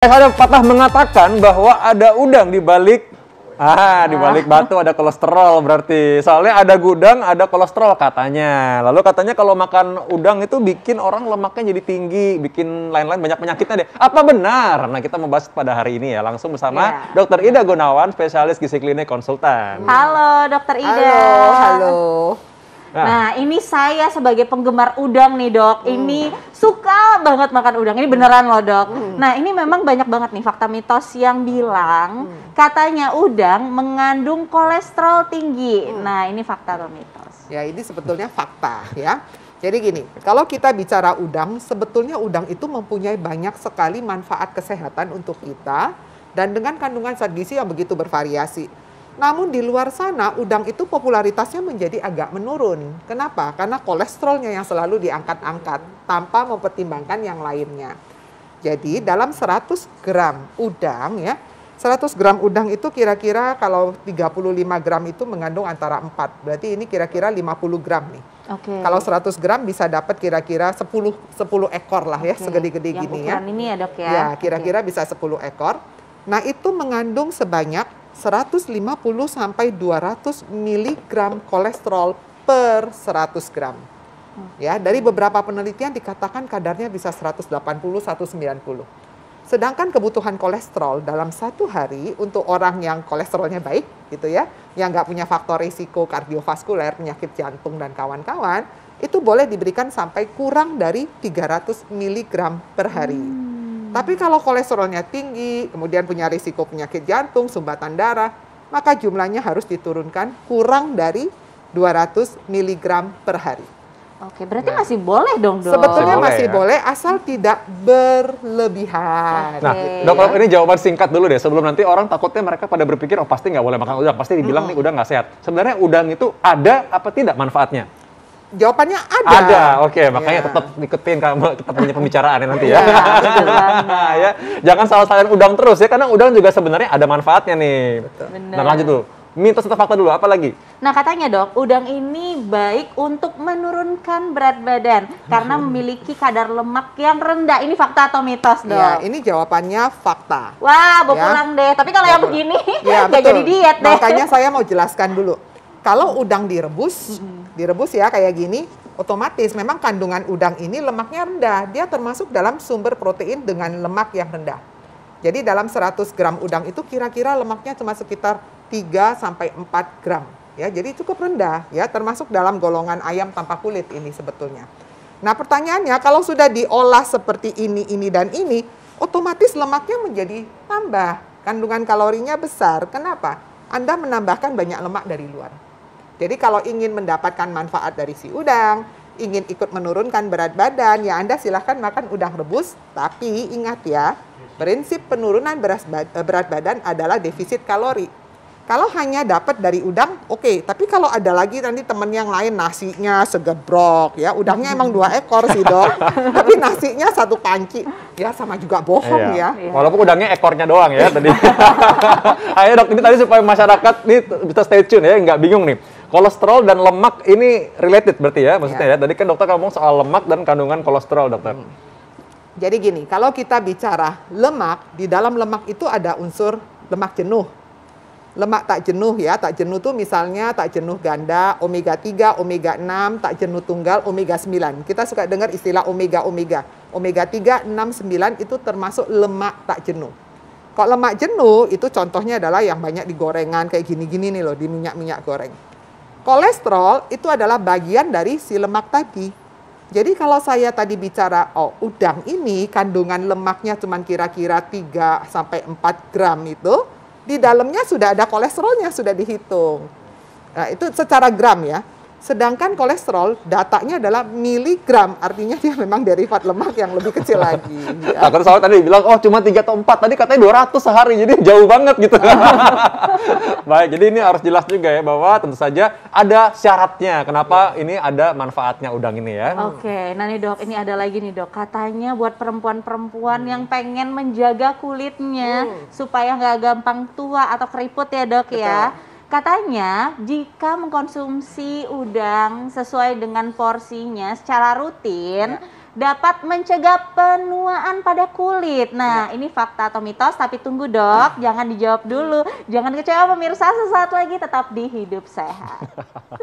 Ada patah mengatakan bahwa ada udang di balik di balik batu ada kolesterol berarti. Soalnya ada gudang, ada kolesterol katanya. Lalu katanya kalau makan udang itu bikin orang lemaknya jadi tinggi, bikin lain-lain banyak penyakitnya deh. Apa benar? Nah, kita membahas pada hari ini ya langsung bersama Dr. Ida Gunawan, spesialis gizi klinik konsultan. Halo, Dr. Ida. Halo. Nah, ini saya sebagai penggemar udang nih, Dok. Ini suka banget makan udang. Ini beneran loh, Dok. Nah, ini memang banyak banget nih fakta mitos yang bilang katanya udang mengandung kolesterol tinggi. Nah, ini fakta atau mitos? Ya, ini sebetulnya fakta ya. Jadi gini, kalau kita bicara udang, sebetulnya udang itu mempunyai banyak sekali manfaat kesehatan untuk kita dan dengan kandungan zat gizi yang begitu bervariasi. Namun di luar sana udang itu popularitasnya menjadi agak menurun. Kenapa? Karena kolesterolnya yang selalu diangkat-angkat tanpa mempertimbangkan yang lainnya. Jadi dalam 100 gram udang ya, 100 gram udang itu kira-kira kalau 35 gram itu mengandung antara 4. Berarti ini kira-kira 50 gram nih. Kalau 100 gram bisa dapat kira-kira 10 ekor lah ya, segede-gede gini ya. Ukuran ini ya, Dok ya. Ya, kira-kira bisa 10 ekor. Nah, itu mengandung sebanyak 150 sampai 200 mg kolesterol per 100 gram. Ya, dari beberapa penelitian dikatakan kadarnya bisa 180, 190. Sedangkan kebutuhan kolesterol dalam satu hari untuk orang yang kolesterolnya baik, gitu ya, yang nggak punya faktor risiko kardiovaskuler, penyakit jantung dan kawan-kawan, itu boleh diberikan sampai kurang dari 300 mg per hari. Tapi kalau kolesterolnya tinggi, kemudian punya risiko penyakit jantung, sumbatan darah, maka jumlahnya harus diturunkan kurang dari 200 mg per hari. Oke, berarti masih boleh dong, Dok? Sebetulnya masih boleh, asal tidak berlebihan. Nah, Dok, ini jawaban singkat dulu deh, sebelum nanti orang takutnya mereka pada berpikir, oh pasti nggak boleh makan udang, pasti dibilang nih udang nggak sehat. Sebenarnya udang itu ada apa tidak manfaatnya? Jawabannya ada. Ada, oke. Makanya tetap ikutin kamu, kita punya pembicaraannya nanti ya. Ya. Jangan salah-salahin udang terus ya, karena udang juga sebenarnya ada manfaatnya nih. Benar. Nah, lanjut dulu. Mitos atau fakta dulu, apa lagi? Nah, katanya, Dok, udang ini baik untuk menurunkan berat badan karena memiliki kadar lemak yang rendah. Ini fakta atau mitos, Dok? Ya, ini jawabannya fakta. Wah, mau pulang deh. Tapi kalau yang begini, nggak jadi diet deh. Makanya saya mau jelaskan dulu. Kalau udang direbus ya kayak gini, otomatis memang kandungan udang ini lemaknya rendah. Dia termasuk dalam sumber protein dengan lemak yang rendah. Jadi dalam 100 gram udang itu kira-kira lemaknya cuma sekitar 3 sampai 4 gram. Ya, jadi cukup rendah ya, termasuk dalam golongan ayam tanpa kulit ini sebetulnya. Nah, pertanyaannya kalau sudah diolah seperti ini dan ini, otomatis lemaknya menjadi tambah. Kandungan kalorinya besar. Kenapa? Anda menambahkan banyak lemak dari luar. Jadi kalau ingin mendapatkan manfaat dari si udang, ingin ikut menurunkan berat badan, ya Anda silahkan makan udang rebus. Tapi ingat ya, prinsip penurunan berat badan adalah defisit kalori. Kalau hanya dapat dari udang, oke. Tapi kalau ada lagi nanti teman yang lain nasinya segebrok, ya udangnya emang 2 ekor sih, Dok. Tapi nasinya 1 panci, ya sama juga bohong ya. Walaupun udangnya ekornya doang ya tadi. Ayo Dok, ini tadi supaya masyarakat nih bisa stay tune ya, nggak bingung nih. Kolesterol dan lemak ini related berarti ya, maksudnya ya. Tadi kan dokter ngomong soal lemak dan kandungan kolesterol, dokter. Jadi gini, kalau kita bicara lemak, di dalam lemak itu ada unsur lemak jenuh. Lemak tak jenuh ya, tak jenuh tuh misalnya tak jenuh ganda, omega 3, omega 6, tak jenuh tunggal, omega 9. Kita suka dengar istilah omega-omega. Omega 3, 6, 9 itu termasuk lemak tak jenuh. Kalau lemak jenuh itu contohnya adalah yang banyak di gorengan kayak gini-gini nih loh, di minyak-minyak goreng. Kolesterol itu adalah bagian dari si lemak tadi. Jadi kalau saya tadi bicara, oh udang ini kandungan lemaknya cuma kira-kira 3 sampai 4 gram itu, di dalamnya sudah ada kolesterolnya, sudah dihitung. Nah, itu secara gram ya. Sedangkan kolesterol datanya adalah miligram, artinya dia memang derivat lemak yang lebih kecil lagi. Ya. Takut soal tadi bilang, oh cuma 3 atau 4, tadi katanya 200 sehari, jadi jauh banget gitu. Baik, jadi ini harus jelas juga ya, bahwa tentu saja ada syaratnya, kenapa ini ada manfaatnya udang ini ya. Oke, nah nih Dok, ini ada lagi nih Dok, katanya buat perempuan-perempuan yang pengen menjaga kulitnya, supaya nggak gampang tua atau keriput ya Dok. Betul. Ya. Katanya jika mengkonsumsi udang sesuai dengan porsinya secara rutin, dapat mencegah penuaan pada kulit. Nah, ini fakta atau mitos, tapi tunggu dok, jangan dijawab dulu. Jangan kecewa pemirsa, sesaat lagi tetap di Hidup Sehat.